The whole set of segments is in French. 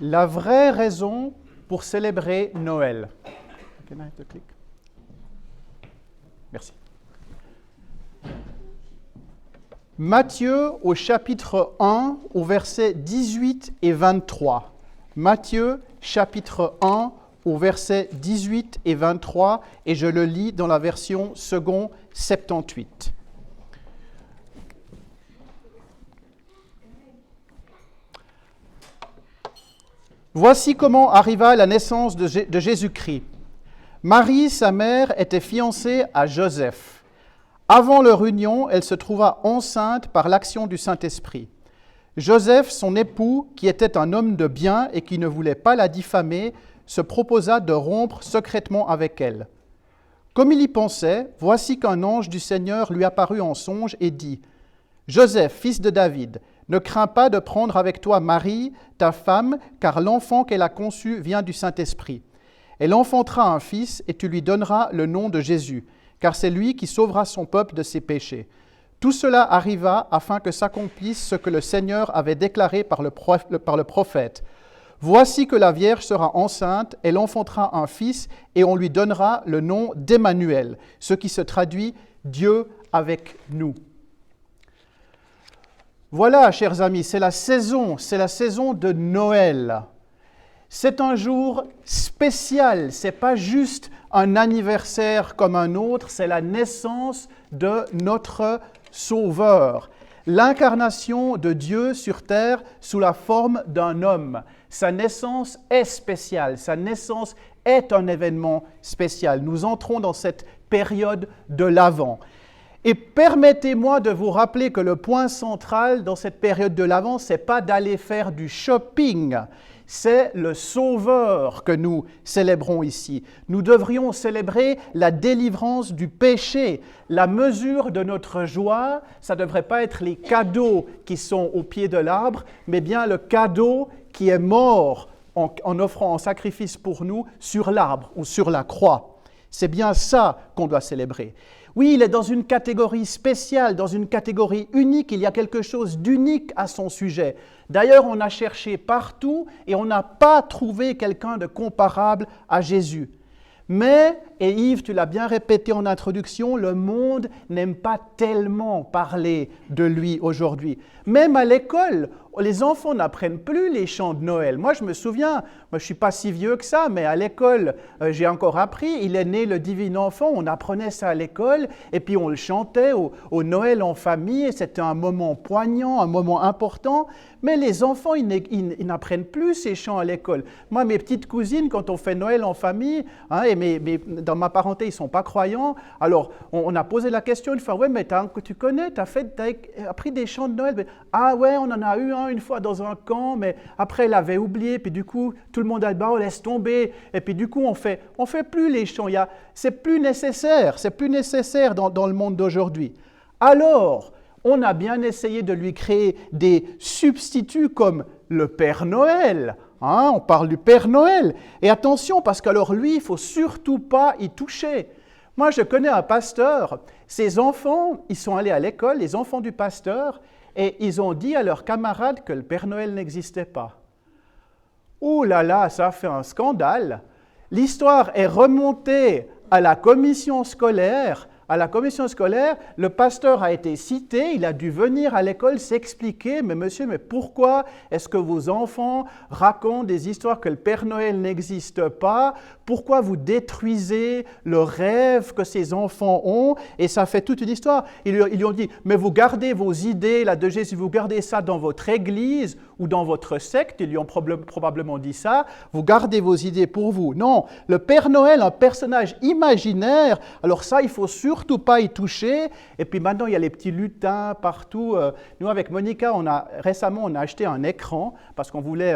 La vraie raison pour célébrer Noël. Can I have the click? Merci. Matthieu au chapitre 1, au verset 18 et 23. Matthieu chapitre 1, au verset 18 et 23, et je le lis dans la version second 78. Voici comment arriva la naissance de Jésus-Christ. Marie, sa mère, était fiancée à Joseph. Avant leur union, elle se trouva enceinte par l'action du Saint-Esprit. Joseph, son époux, qui était un homme de bien et qui ne voulait pas la diffamer, se proposa de rompre secrètement avec elle. Comme il y pensait, voici qu'un ange du Seigneur lui apparut en songe et dit « Joseph, fils de David, ne crains pas de prendre avec toi Marie, ta femme, car l'enfant qu'elle a conçu vient du Saint-Esprit. Elle enfantera un fils et tu lui donneras le nom de Jésus, car c'est lui qui sauvera son peuple de ses péchés. Tout cela arriva afin que s'accomplisse ce que le Seigneur avait déclaré par le prophète. Voici que la Vierge sera enceinte, elle enfantera un fils et on lui donnera le nom d'Emmanuel, ce qui se traduit « Dieu avec nous ». Voilà, chers amis, c'est la saison de Noël. C'est un jour spécial, ce n'est pas juste un anniversaire comme un autre, c'est la naissance de notre Sauveur. L'incarnation de Dieu sur terre sous la forme d'un homme. Sa naissance est spéciale, sa naissance est un événement spécial. Nous entrons dans cette période de l'Avent. Et permettez-moi de vous rappeler que le point central dans cette période de l'Avent, ce n'est pas d'aller faire du shopping, c'est le Sauveur que nous célébrons ici. Nous devrions célébrer la délivrance du péché. La mesure de notre joie, ça ne devrait pas être les cadeaux qui sont au pied de l'arbre, mais bien le cadeau qui est mort en offrant un sacrifice pour nous sur l'arbre ou sur la croix. C'est bien ça qu'on doit célébrer. Oui, il est dans une catégorie spéciale, dans une catégorie unique. Il y a quelque chose d'unique à son sujet. D'ailleurs, on a cherché partout et on n'a pas trouvé quelqu'un de comparable à Jésus. Mais, et Yves, tu l'as bien répété en introduction, le monde n'aime pas tellement parler de lui aujourd'hui. Même à l'école, les enfants n'apprennent plus les chants de Noël. Moi, je me souviens, je ne suis pas si vieux que ça, mais à l'école, j'ai encore appris, il est né le divin enfant, on apprenait ça à l'école, et puis on le chantait au Noël en famille, et c'était un moment poignant, un moment important. Mais les enfants, ils n'apprennent plus ces chants à l'école. Moi, mes petites cousines, quand on fait Noël en famille, dans ma parenté, ils ne sont pas croyants, alors on a posé la question une fois, « Ouais, mais tu connais, tu as appris des chants de Noël ?» Ah ouais, on en a eu un une fois dans un camp, mais après, elle avait oublié, puis du coup, tout le monde a dit, bah, on laisse tomber, et puis du coup, on fait plus les chants, c'est plus nécessaire dans le monde d'aujourd'hui. Alors, on a bien essayé de lui créer des substituts comme le Père Noël. On parle du Père Noël. Et attention, parce qu'alors lui, il ne faut surtout pas y toucher. Moi, je connais un pasteur. Ses enfants, ils sont allés à l'école, les enfants du pasteur, et ils ont dit à leurs camarades que le Père Noël n'existait pas. Ouh là là, ça a fait un scandale. L'histoire est remontée à la commission scolaire. Le pasteur a été cité, il a dû venir à l'école s'expliquer, mais monsieur, mais pourquoi est-ce que vos enfants racontent des histoires que le Père Noël n'existe pas? Pourquoi vous détruisez le rêve que ces enfants ont? Et ça fait toute une histoire. Ils lui ont dit, mais vous gardez vos idées là de Jésus, vous gardez ça dans votre église ou dans votre secte, ils lui ont probablement dit ça, vous gardez vos idées pour vous. Non, le Père Noël, un personnage imaginaire, alors ça, il faut surtout pas y toucher. Et puis maintenant, il y a les petits lutins partout. Nous, avec Monica, récemment, on a acheté un écran parce qu'on voulait,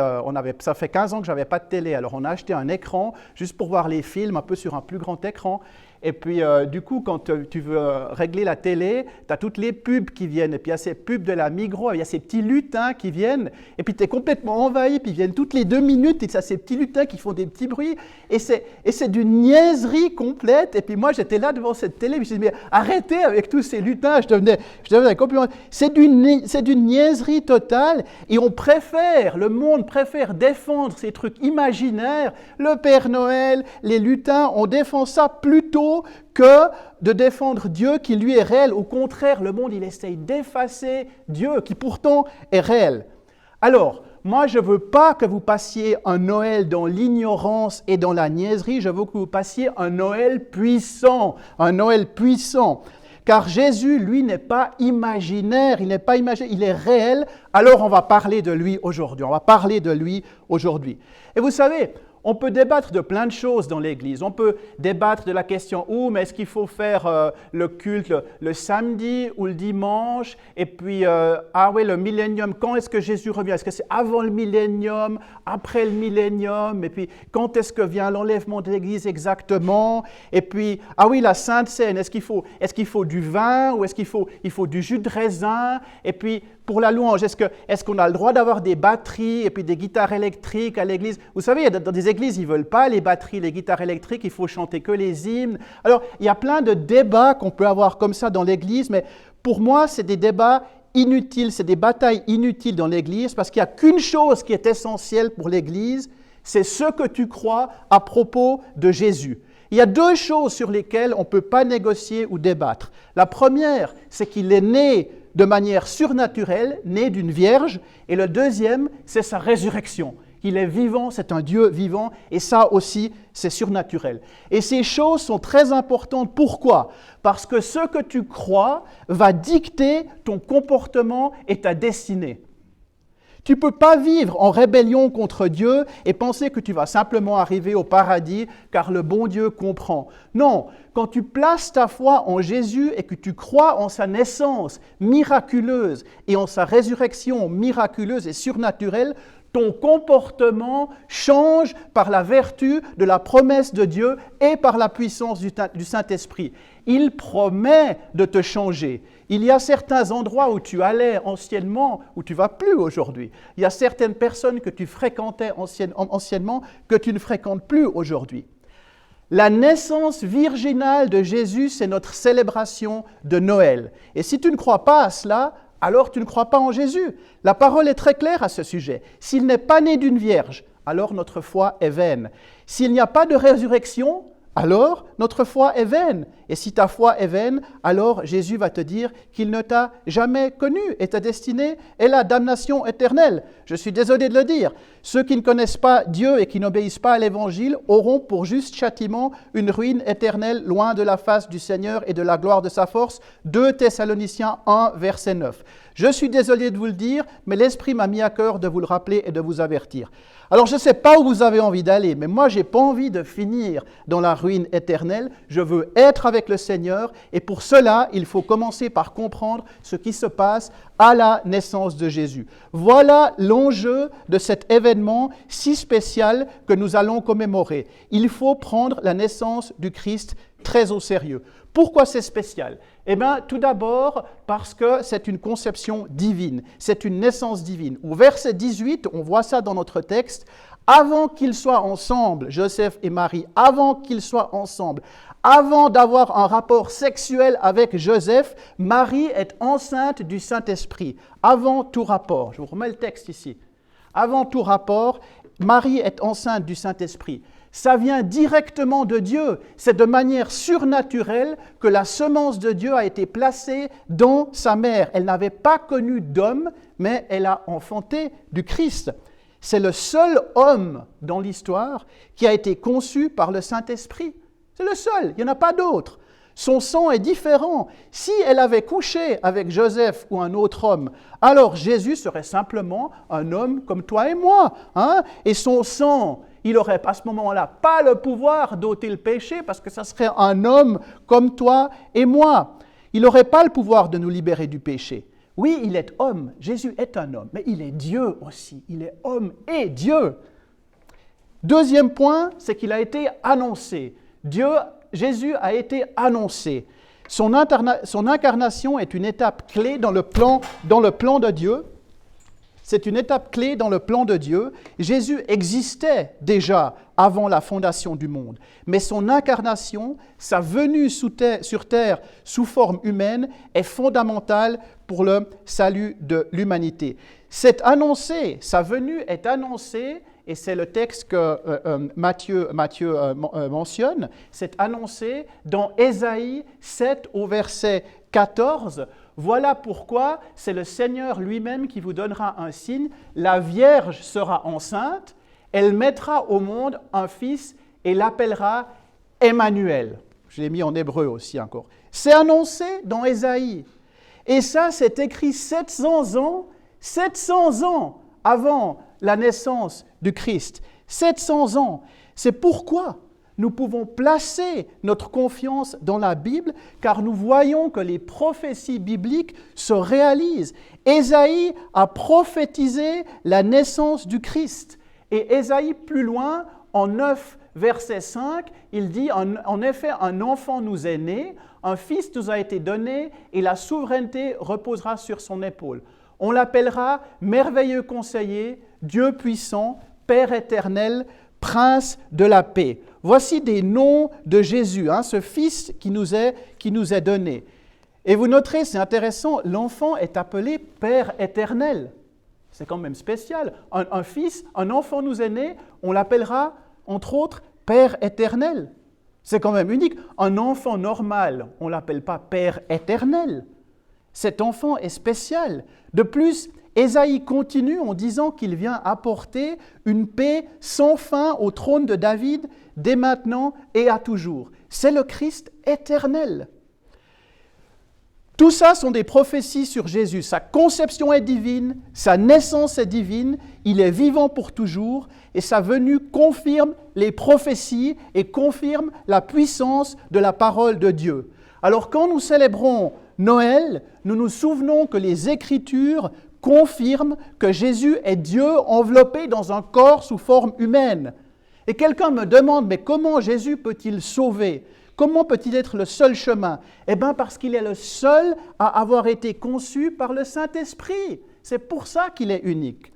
ça fait 15 ans que je n'avais pas de télé, alors on a acheté un écran juste pour voir les films un peu sur un plus grand écran. Et puis, du coup, quand tu veux régler la télé, tu as toutes les pubs qui viennent. Et puis, il y a ces pubs de la Migros, il y a ces petits lutins qui viennent. Et puis, tu es complètement envahi. Puis, ils viennent toutes les 2 minutes. Et tu as ces petits lutins qui font des petits bruits. Et c'est d'une niaiserie complète. Et puis, moi, j'étais là devant cette télé. Puis, je me disais, mais arrêtez avec tous ces lutins. Je devenais complètement... C'est d'une niaiserie totale. Et le monde préfère défendre ces trucs imaginaires. Le Père Noël, les lutins, on défend ça plutôt que de défendre Dieu qui lui est réel. Au contraire, le monde, il essaye d'effacer Dieu qui pourtant est réel. Alors, moi, je ne veux pas que vous passiez un Noël dans l'ignorance et dans la niaiserie, je veux que vous passiez un Noël puissant, Car Jésus, lui, n'est pas imaginaire, il est réel. Alors, on va parler de lui aujourd'hui. Et vous savez, on peut débattre de plein de choses dans l'Église. On peut débattre de la question mais est-ce qu'il faut faire le culte le samedi ou le dimanche? Et puis, le millénium, quand est-ce que Jésus revient? Est-ce que c'est avant le millénium, après le millénium? Et puis, quand est-ce que vient l'enlèvement de l'Église exactement? Et puis, la Sainte Seine, est-ce qu'il faut du vin ou est-ce qu'il faut du jus de raisin? Et puis, pour la louange, est-ce qu'on a le droit d'avoir des batteries et puis des guitares électriques à l'église? Vous savez, dans des églises, ils ne veulent pas les batteries, les guitares électriques, il faut chanter que les hymnes. Alors, il y a plein de débats qu'on peut avoir comme ça dans l'église, mais pour moi, c'est des débats inutiles, c'est des batailles inutiles dans l'église, parce qu'il n'y a qu'une chose qui est essentielle pour l'église, c'est ce que tu crois à propos de Jésus. Il y a 2 choses sur lesquelles on ne peut pas négocier ou débattre. La première, c'est qu'il est né de manière surnaturelle, né d'une vierge. Et le deuxième, c'est sa résurrection. Il est vivant, c'est un Dieu vivant, et ça aussi, c'est surnaturel. Et ces choses sont très importantes. Pourquoi? Parce que ce que tu crois va dicter ton comportement et ta destinée. Tu ne peux pas vivre en rébellion contre Dieu et penser que tu vas simplement arriver au paradis car le bon Dieu comprend. Non, quand tu places ta foi en Jésus et que tu crois en sa naissance miraculeuse et en sa résurrection miraculeuse et surnaturelle, ton comportement change par la vertu de la promesse de Dieu et par la puissance du Saint-Esprit. Il promet de te changer. Il y a certains endroits où tu allais anciennement, où tu ne vas plus aujourd'hui. Il y a certaines personnes que tu fréquentais anciennement que tu ne fréquentes plus aujourd'hui. La naissance virginale de Jésus, c'est notre célébration de Noël. Et si tu ne crois pas à cela, alors tu ne crois pas en Jésus. La parole est très claire à ce sujet. S'il n'est pas né d'une vierge, alors notre foi est vaine. S'il n'y a pas de résurrection, alors notre foi est vaine. Et si ta foi est vaine, alors Jésus va te dire qu'il ne t'a jamais connu et ta destinée est la damnation éternelle. Je suis désolé de le dire. Ceux qui ne connaissent pas Dieu et qui n'obéissent pas à l'Évangile auront pour juste châtiment une ruine éternelle loin de la face du Seigneur et de la gloire de sa force. 2 Thessaloniciens 1, verset 9. Je suis désolé de vous le dire, mais l'Esprit m'a mis à cœur de vous le rappeler et de vous avertir. Alors je ne sais pas où vous avez envie d'aller, mais moi je n'ai pas envie de finir dans la ruine éternelle. Je veux être avec le Seigneur et pour cela, il faut commencer par comprendre ce qui se passe à la naissance de Jésus. Voilà l'enjeu de cet événement si spécial que nous allons commémorer. Il faut prendre la naissance du Christ très au sérieux. Pourquoi c'est spécial? Eh bien, tout d'abord, parce que c'est une conception divine, c'est une naissance divine. Au verset 18, on voit ça dans notre texte, avant qu'ils soient ensemble, Joseph et Marie, avant qu'ils soient ensemble, avant d'avoir un rapport sexuel avec Joseph, Marie est enceinte du Saint-Esprit. Avant tout rapport, je vous remets le texte ici. Avant tout rapport, Marie est enceinte du Saint-Esprit. Ça vient directement de Dieu. C'est de manière surnaturelle que la semence de Dieu a été placée dans sa mère. Elle n'avait pas connu d'homme, mais elle a enfanté du Christ. C'est le seul homme dans l'histoire qui a été conçu par le Saint-Esprit. C'est le seul, il n'y en a pas d'autre. Son sang est différent. Si elle avait couché avec Joseph ou un autre homme, alors Jésus serait simplement un homme comme toi et moi. Et son sang, il n'aurait à ce moment-là pas le pouvoir d'ôter le péché parce que ça serait un homme comme toi et moi. Il n'aurait pas le pouvoir de nous libérer du péché. Oui, il est homme, Jésus est un homme, mais il est Dieu aussi. Il est homme et Dieu. Deuxième point, c'est qu'il a été annoncé. Dieu Jésus a été annoncé. Son incarnation est une étape clé dans le plan de Dieu. C'est une étape clé dans le plan de Dieu. Jésus existait déjà avant la fondation du monde. Mais son incarnation, sa venue sur terre sous forme humaine, est fondamentale pour le salut de l'humanité. C'est annoncé, sa venue est annoncée, et c'est le texte que Matthieu mentionne, c'est annoncé dans Ésaïe 7 au verset 14. Voilà pourquoi c'est le Seigneur lui-même qui vous donnera un signe. La Vierge sera enceinte, elle mettra au monde un fils et l'appellera Emmanuel. Je l'ai mis en hébreu aussi encore. C'est annoncé dans Ésaïe. Et ça, c'est écrit 700 ans avant la naissance du Christ. 700 ans. C'est pourquoi nous pouvons placer notre confiance dans la Bible, car nous voyons que les prophéties bibliques se réalisent. Ésaïe a prophétisé la naissance du Christ. Et Ésaïe, plus loin, en 9, verset 5, il dit « En effet, un enfant nous est né, un fils nous a été donné, et la souveraineté reposera sur son épaule. On l'appellera merveilleux conseiller, Dieu puissant, Père éternel, Prince de la paix. » Voici des noms de Jésus, ce Fils qui nous est donné. Et vous noterez, c'est intéressant, l'enfant est appelé Père éternel. C'est quand même spécial. Un fils, un enfant nous est né, on l'appellera, entre autres, Père éternel. C'est quand même unique. Un enfant normal, on ne l'appelle pas Père éternel. Cet enfant est spécial. De plus, Ésaïe continue en disant qu'il vient apporter une paix sans fin au trône de David, dès maintenant et à toujours. C'est le Christ éternel. Tout ça sont des prophéties sur Jésus. Sa conception est divine, sa naissance est divine, il est vivant pour toujours, et sa venue confirme les prophéties et confirme la puissance de la parole de Dieu. Alors quand nous célébrons Noël, nous nous souvenons que les Écritures confirment que Jésus est Dieu enveloppé dans un corps sous forme humaine. Et quelqu'un me demande, mais comment Jésus peut-il sauver ? Comment peut-il être le seul chemin ? Eh bien, parce qu'il est le seul à avoir été conçu par le Saint-Esprit. C'est pour ça qu'il est unique.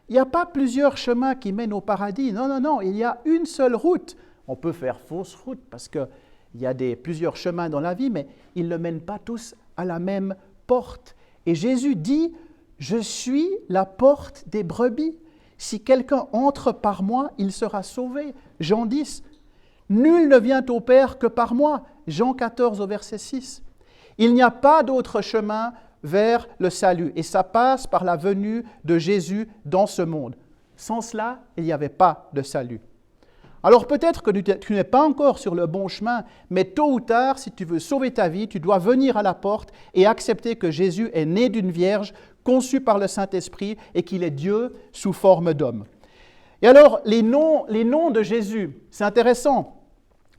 Il n'y a pas plusieurs chemins qui mènent au paradis. Non, il y a une seule route. On peut faire fausse route parce qu'il y a plusieurs chemins dans la vie, mais ils ne mènent pas tous à la même porte. Et Jésus dit, « Je suis la porte des brebis. Si quelqu'un entre par moi, il sera sauvé. » Jean 10. Nul ne vient au Père que par moi. Jean 14 au verset 6. Il n'y a pas d'autre chemin vers le salut. Et ça passe par la venue de Jésus dans ce monde. Sans cela, il n'y avait pas de salut. Alors peut-être que tu n'es pas encore sur le bon chemin, mais tôt ou tard, si tu veux sauver ta vie, tu dois venir à la porte et accepter que Jésus est né d'une vierge, conçu par le Saint-Esprit et qu'il est Dieu sous forme d'homme. Et alors, les noms de Jésus, c'est intéressant.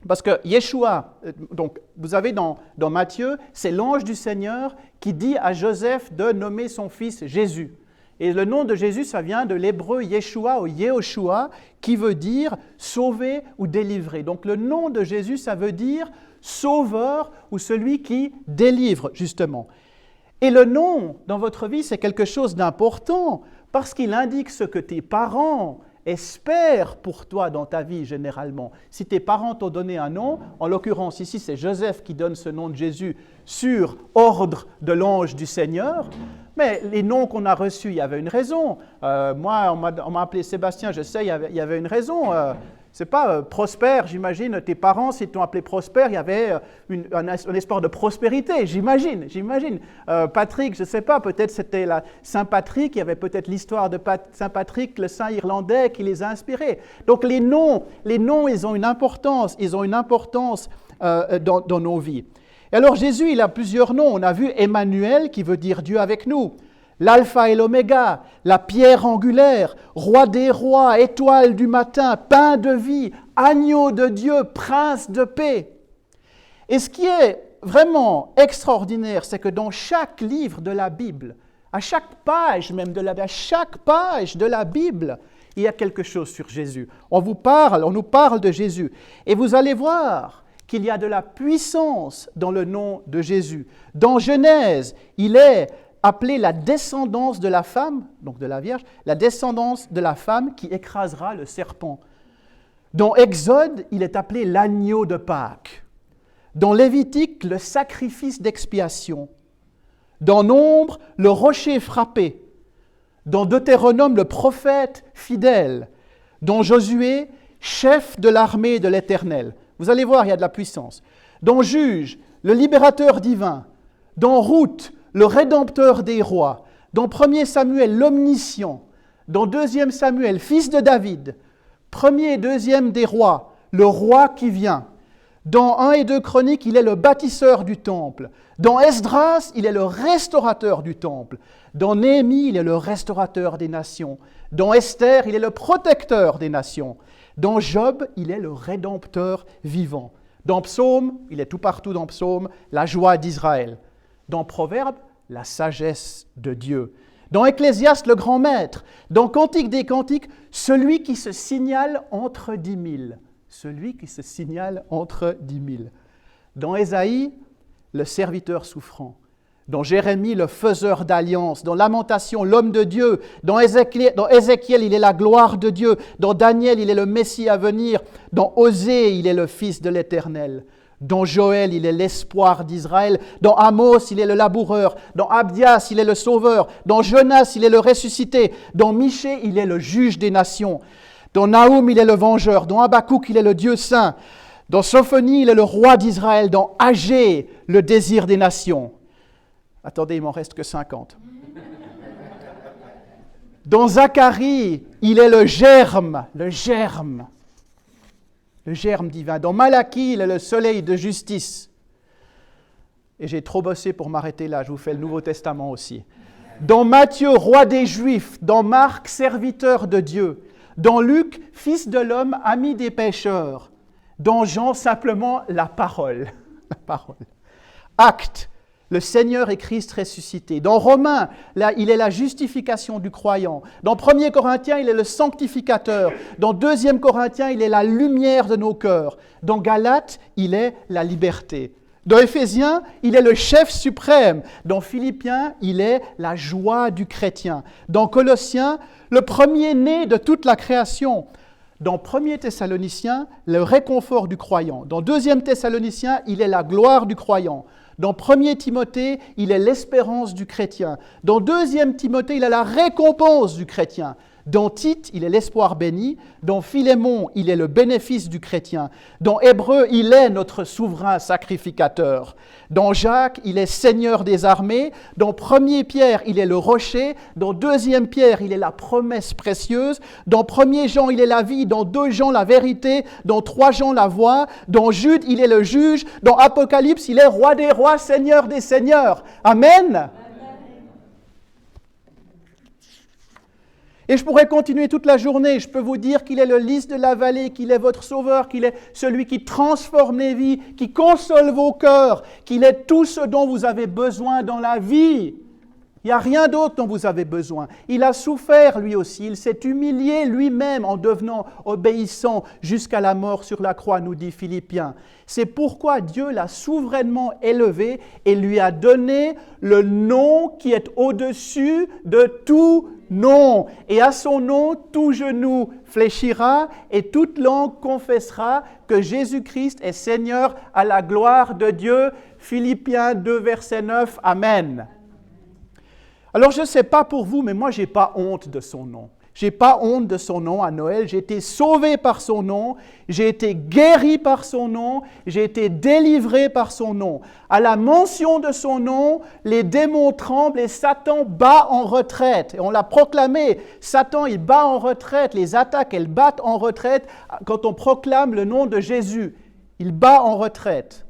Parce que Yeshua, donc vous avez dans Matthieu, c'est l'ange du Seigneur qui dit à Joseph de nommer son fils Jésus. Et le nom de Jésus, ça vient de l'hébreu Yeshua ou Yehoshua, qui veut dire sauver ou délivrer. Donc le nom de Jésus, ça veut dire sauveur ou celui qui délivre, justement. Et le nom dans votre vie, c'est quelque chose d'important parce qu'il indique ce que tes parents espère pour toi dans ta vie généralement. Si tes parents t'ont donné un nom, en l'occurrence ici c'est Joseph qui donne ce nom de Jésus sur ordre de l'ange du Seigneur, mais les noms qu'on a reçus, il y avait une raison. Moi, on m'a appelé Sébastien, je sais, il y avait une raison. C'est pas Prosper, j'imagine, tes parents, s'ils t'ont appelé Prosper, il y avait un espoir de prospérité, j'imagine. Patrick, je ne sais pas, peut-être c'était Saint-Patrick, il y avait peut-être l'histoire de Saint-Patrick, le Saint irlandais, qui les a inspirés. Donc les noms, ils ont une importance, dans nos vies. Et alors Jésus, il a plusieurs noms. On a vu Emmanuel, qui veut dire Dieu avec nous. L'alpha et l'oméga, la pierre angulaire, roi des rois, étoile du matin, pain de vie, agneau de Dieu, prince de paix. Et ce qui est vraiment extraordinaire, c'est que dans chaque livre de la Bible, à chaque page même de la Bible, il y a quelque chose sur Jésus. On nous parle de Jésus. Et vous allez voir qu'il y a de la puissance dans le nom de Jésus. Dans Genèse, il est appelé la descendance de la femme, donc de la Vierge, la descendance de la femme qui écrasera le serpent. Dans Exode, il est appelé l'agneau de Pâques. Dans Lévitique, le sacrifice d'expiation. Dans Nombre, le rocher frappé. Dans Deutéronome, le prophète fidèle. Dans Josué, chef de l'armée de l'Éternel. Vous allez voir, il y a de la puissance. Dans Juge, le libérateur divin. Dans Ruth, le rédempteur des rois. Dans 1er Samuel, l'omniscient. Dans 2e Samuel, fils de David. 1er et 2e des rois, le roi qui vient. Dans 1 et 2 Chroniques, il est le bâtisseur du temple. Dans Esdras, il est le restaurateur du temple. Dans Néhémie, il est le restaurateur des nations. Dans Esther, il est le protecteur des nations. Dans Job, il est le rédempteur vivant. Dans Psaume, il est tout partout dans Psaume, la joie d'Israël. Dans Proverbes, la sagesse de Dieu. Dans Ecclésiaste, le grand maître. Dans Cantique des Cantiques, celui qui se signale entre 10 000. Celui qui se signale entre 10 000. Dans Ésaïe, le serviteur souffrant. Dans Jérémie, le faiseur d'alliance. Dans Lamentation, l'homme de Dieu. Dans Ézéchiel, il est la gloire de Dieu. Dans Daniel, il est le Messie à venir. Dans Osée, il est le Fils de l'Éternel. Dans Joël, il est l'espoir d'Israël. Dans Amos, il est le laboureur. Dans Abdias, il est le sauveur. Dans Jonas, il est le ressuscité. Dans Michée, il est le juge des nations. Dans Naoum, il est le vengeur. Dans Habakkuk, il est le Dieu saint. Dans Sophonie, il est le roi d'Israël. Dans Agé, le désir des nations. Attendez, il m'en reste que 50. Dans Zacharie, il est le germe divin. Dans Malachie, il est le soleil de justice. Et j'ai trop bossé pour m'arrêter là, je vous fais le Nouveau Testament aussi. Dans Matthieu, roi des Juifs. Dans Marc, serviteur de Dieu. Dans Luc, fils de l'homme, ami des pécheurs. Dans Jean, simplement la parole. La parole. Actes, le Seigneur est Christ ressuscité. Dans Romains, là, il est la justification du croyant. Dans 1er Corinthiens, il est le sanctificateur. Dans 2e Corinthiens, il est la lumière de nos cœurs. Dans Galates, il est la liberté. Dans Éphésiens, il est le chef suprême. Dans Philippiens, il est la joie du chrétien. Dans Colossiens, le premier-né de toute la création. Dans 1er Thessaloniciens, le réconfort du croyant. Dans 2e Thessaloniciens, il est la gloire du croyant. Dans 1er Timothée, il est l'espérance du chrétien. Dans 2e Timothée, il est la récompense du chrétien. Dans Tite, il est l'espoir béni. Dans Philémon, il est le bénéfice du chrétien. Dans Hébreux, il est notre souverain sacrificateur. Dans Jacques, il est Seigneur des armées. Dans 1er Pierre, il est le rocher. Dans 2e Pierre, il est la promesse précieuse. Dans 1er Jean, il est la vie. Dans 2 Jean, la vérité. Dans 3 Jean, la voix. Dans Jude, il est le juge. Dans Apocalypse, il est roi des rois, Seigneur des seigneurs. Amen. Et je pourrais continuer toute la journée. Je peux vous dire qu'il est le lys de la vallée, qu'il est votre sauveur, qu'il est celui qui transforme les vies, qui console vos cœurs, qu'il est tout ce dont vous avez besoin dans la vie. Il n'y a rien d'autre dont vous avez besoin. Il a souffert lui aussi. Il s'est humilié lui-même en devenant obéissant jusqu'à la mort sur la croix, nous dit Philippiens. C'est pourquoi Dieu l'a souverainement élevé et lui a donné le nom qui est au-dessus de tout nom. Et à son nom, tout genou fléchira et toute langue confessera que Jésus-Christ est Seigneur à la gloire de Dieu. Philippiens 2, verset 9. Amen. Alors je ne sais pas pour vous, mais moi je n'ai pas honte de son nom. Je n'ai pas honte de son nom à Noël. J'ai été sauvé par son nom, j'ai été guéri par son nom, j'ai été délivré par son nom. À la mention de son nom, les démons tremblent et Satan bat en retraite. Et on l'a proclamé, Satan il bat en retraite, les attaques elles battent en retraite quand on proclame le nom de Jésus. Il bat en retraite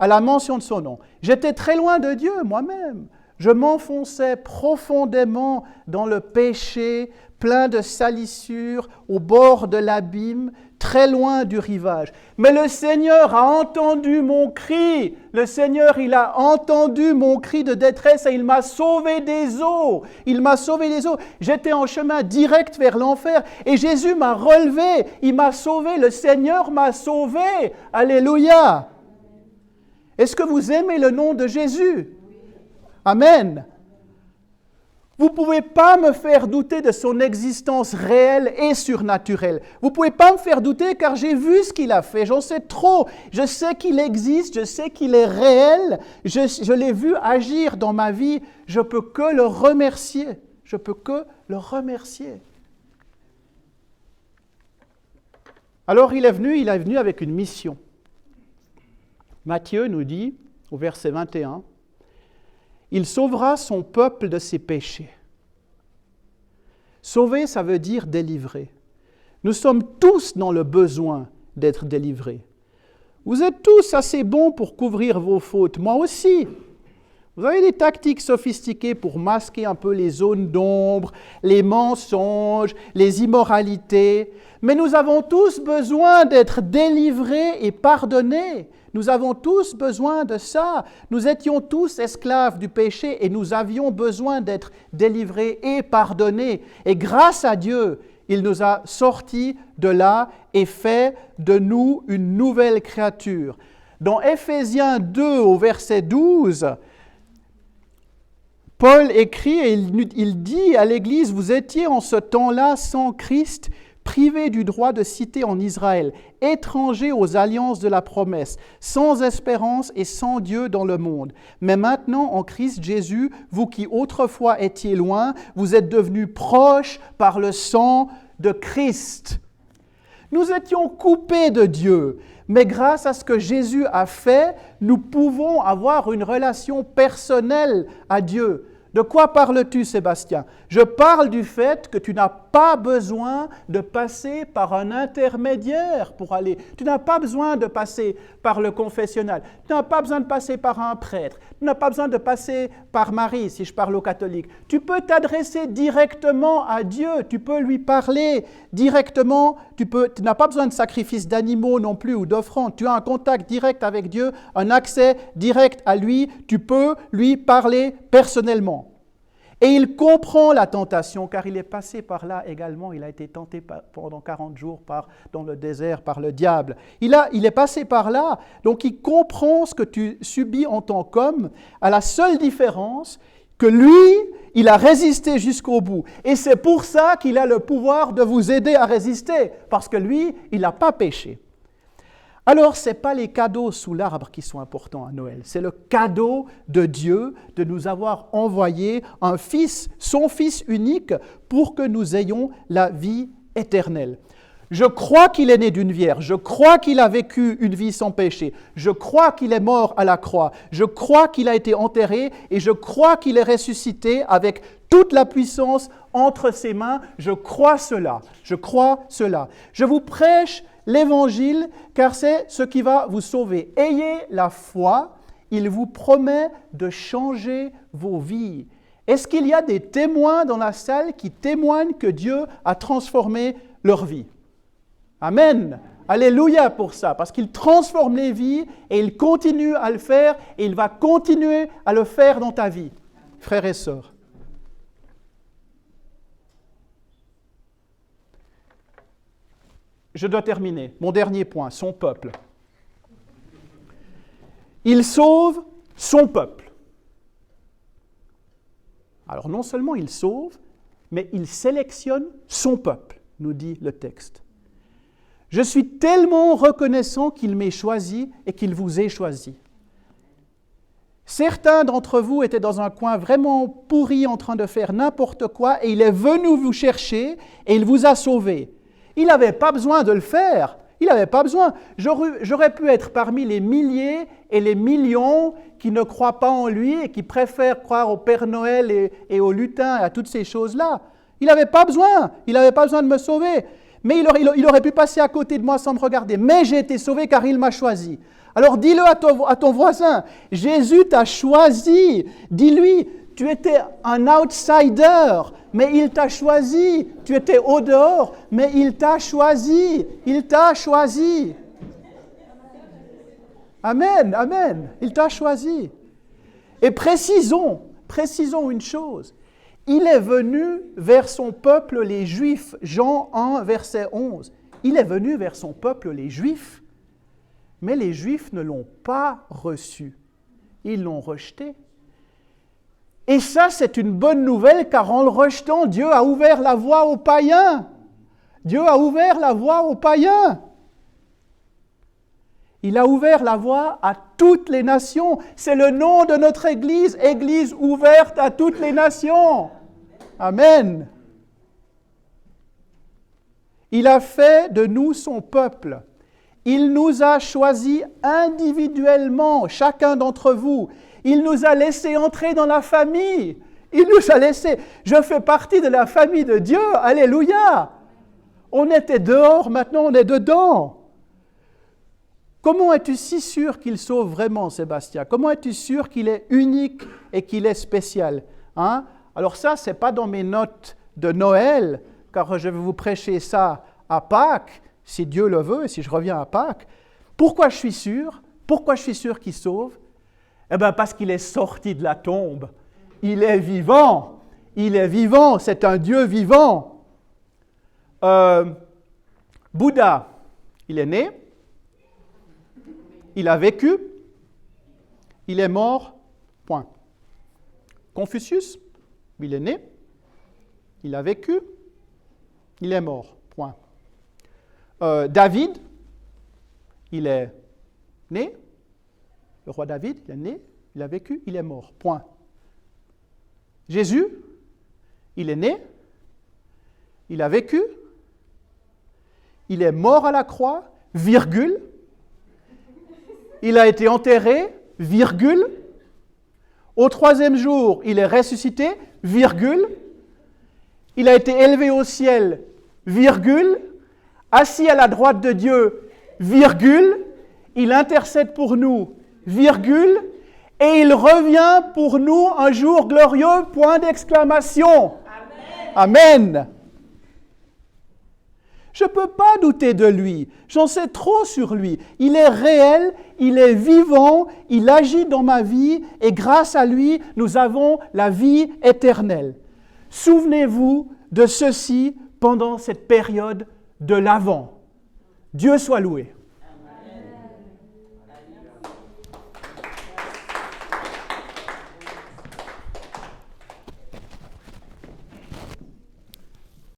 à la mention de son nom. J'étais très loin de Dieu moi-même. Je m'enfonçais profondément dans le péché, plein de salissures, au bord de l'abîme, très loin du rivage. Mais le Seigneur a entendu mon cri. Le Seigneur, il a entendu mon cri de détresse et il m'a sauvé des eaux. Il m'a sauvé des eaux. J'étais en chemin direct vers l'enfer et Jésus m'a relevé. Il m'a sauvé. Le Seigneur m'a sauvé. Alléluia. Est-ce que vous aimez le nom de Jésus? Amen. Vous ne pouvez pas me faire douter de son existence réelle et surnaturelle. Vous ne pouvez pas me faire douter car j'ai vu ce qu'il a fait. J'en sais trop. Je sais qu'il existe, je sais qu'il est réel. Je l'ai vu agir dans ma vie. Je ne peux que le remercier. Je ne peux que le remercier. Alors il est venu avec une mission. Matthieu nous dit, au verset 21, « Il sauvera son peuple de ses péchés. » Sauver, ça veut dire délivrer. Nous sommes tous dans le besoin d'être délivrés. Vous êtes tous assez bons pour couvrir vos fautes, moi aussi. Vous avez des tactiques sophistiquées pour masquer un peu les zones d'ombre, les mensonges, les immoralités. Mais nous avons tous besoin d'être délivrés et pardonnés. Nous avons tous besoin de ça. Nous étions tous esclaves du péché et nous avions besoin d'être délivrés et pardonnés. Et grâce à Dieu, il nous a sortis de là et fait de nous une nouvelle créature. Dans Éphésiens 2 au verset 12, Paul écrit et il dit à l'Église, « Vous étiez en ce temps-là sans Christ, privés du droit de cité en Israël, étrangers aux alliances de la promesse, sans espérance et sans Dieu dans le monde. Mais maintenant, en Christ Jésus, vous qui autrefois étiez loin, vous êtes devenus proches par le sang de Christ. » Nous étions coupés de Dieu, mais grâce à ce que Jésus a fait, nous pouvons avoir une relation personnelle à Dieu. De quoi parles-tu, Sébastien? Je parle du fait que tu n'as pas besoin de passer par un intermédiaire pour aller. Tu n'as pas besoin de passer par le confessionnal. Tu n'as pas besoin de passer par un prêtre. Tu n'as pas besoin de passer par Marie, si je parle aux catholiques. Tu peux t'adresser directement à Dieu. Tu peux lui parler directement. Tu n'as pas besoin de sacrifice d'animaux non plus ou d'offrandes. Tu as un contact direct avec Dieu, un accès direct à lui. Tu peux lui parler personnellement. Et il comprend la tentation, car il est passé par là également. Il a été tenté pendant 40 jours dans le désert par le diable. Il est passé par là, donc il comprend ce que tu subis en tant qu'homme, à la seule différence que lui, il a résisté jusqu'au bout. Et c'est pour ça qu'il a le pouvoir de vous aider à résister, parce que lui, il n'a pas péché. Alors, ce n'est pas les cadeaux sous l'arbre qui sont importants à Noël, c'est le cadeau de Dieu de nous avoir envoyé un Fils, son Fils unique, pour que nous ayons la vie éternelle. Je crois qu'il est né d'une vierge, je crois qu'il a vécu une vie sans péché, je crois qu'il est mort à la croix, je crois qu'il a été enterré et je crois qu'il est ressuscité avec toute la puissance entre ses mains. Je crois cela, je crois cela. Je vous prêche l'Évangile, car c'est ce qui va vous sauver. Ayez la foi, il vous promet de changer vos vies. Est-ce qu'il y a des témoins dans la salle qui témoignent que Dieu a transformé leur vie? Amen. Alléluia pour ça, parce qu'il transforme les vies et il continue à le faire et il va continuer à le faire dans ta vie, frères et sœurs. Je dois terminer. Mon dernier point, son peuple. Il sauve son peuple. Alors non seulement il sauve, mais il sélectionne son peuple, nous dit le texte. Je suis tellement reconnaissant qu'il m'ait choisi et qu'il vous ait choisi. Certains d'entre vous étaient dans un coin vraiment pourri en train de faire n'importe quoi et il est venu vous chercher et il vous a sauvé. Il n'avait pas besoin de le faire. Il n'avait pas besoin. J'aurais pu être parmi les milliers et les millions qui ne croient pas en lui et qui préfèrent croire au Père Noël et au lutin et à toutes ces choses-là. Il n'avait pas besoin. Il n'avait pas besoin de me sauver. Mais il aurait pu passer à côté de moi sans me regarder. Mais j'ai été sauvé car il m'a choisi. Alors dis-le à ton voisin. Jésus t'a choisi. Dis-lui, Tu étais un outsider, mais il t'a choisi. Tu étais au dehors, mais il t'a choisi. Il t'a choisi. Amen, amen. Il t'a choisi. Et précisons une chose. Il est venu vers son peuple, les Juifs. Jean 1, verset 11. Il est venu vers son peuple, les Juifs, mais les Juifs ne l'ont pas reçu. Ils l'ont rejeté. Et ça, c'est une bonne nouvelle, car en le rejetant, Dieu a ouvert la voie aux païens. Dieu a ouvert la voie aux païens. Il a ouvert la voie à toutes les nations. C'est le nom de notre Église, Église ouverte à toutes les nations. Amen. Il a fait de nous son peuple. Il nous a choisis individuellement, chacun d'entre vous. Il nous a laissé entrer dans la famille. Il nous a laissé. Je fais partie de la famille de Dieu. Alléluia. On était dehors, maintenant on est dedans. Comment es-tu si sûr qu'il sauve vraiment, Sébastien? Comment es-tu sûr qu'il est unique et qu'il est spécial? Hein? Alors ça, ce n'est pas dans mes notes de Noël, car je vais vous prêcher ça à Pâques, si Dieu le veut, et si je reviens à Pâques. Pourquoi je suis sûr? Pourquoi je suis sûr qu'il sauve? Eh bien, parce qu'il est sorti de la tombe. Il est vivant. Il est vivant. C'est un Dieu vivant. Bouddha, il est né. Il a vécu. Il est mort. Point. Confucius, il est né. Il a vécu. Il est mort. Point. David, il est né. Le roi David, il est né, il a vécu, il est mort. Point. Jésus, il est né, il a vécu, il est mort à la croix, virgule. Il a été enterré, virgule. Au troisième jour, il est ressuscité, virgule. Il a été élevé au ciel, virgule. Assis à la droite de Dieu, virgule. Il intercède pour nous, virgule. Et il revient pour nous un jour glorieux, point d'exclamation. Amen. Amen. Je ne peux pas douter de lui. J'en sais trop sur lui. Il est réel, il est vivant, il agit dans ma vie et grâce à lui, nous avons la vie éternelle. Souvenez-vous de ceci pendant cette période de l'Avent. Dieu soit loué.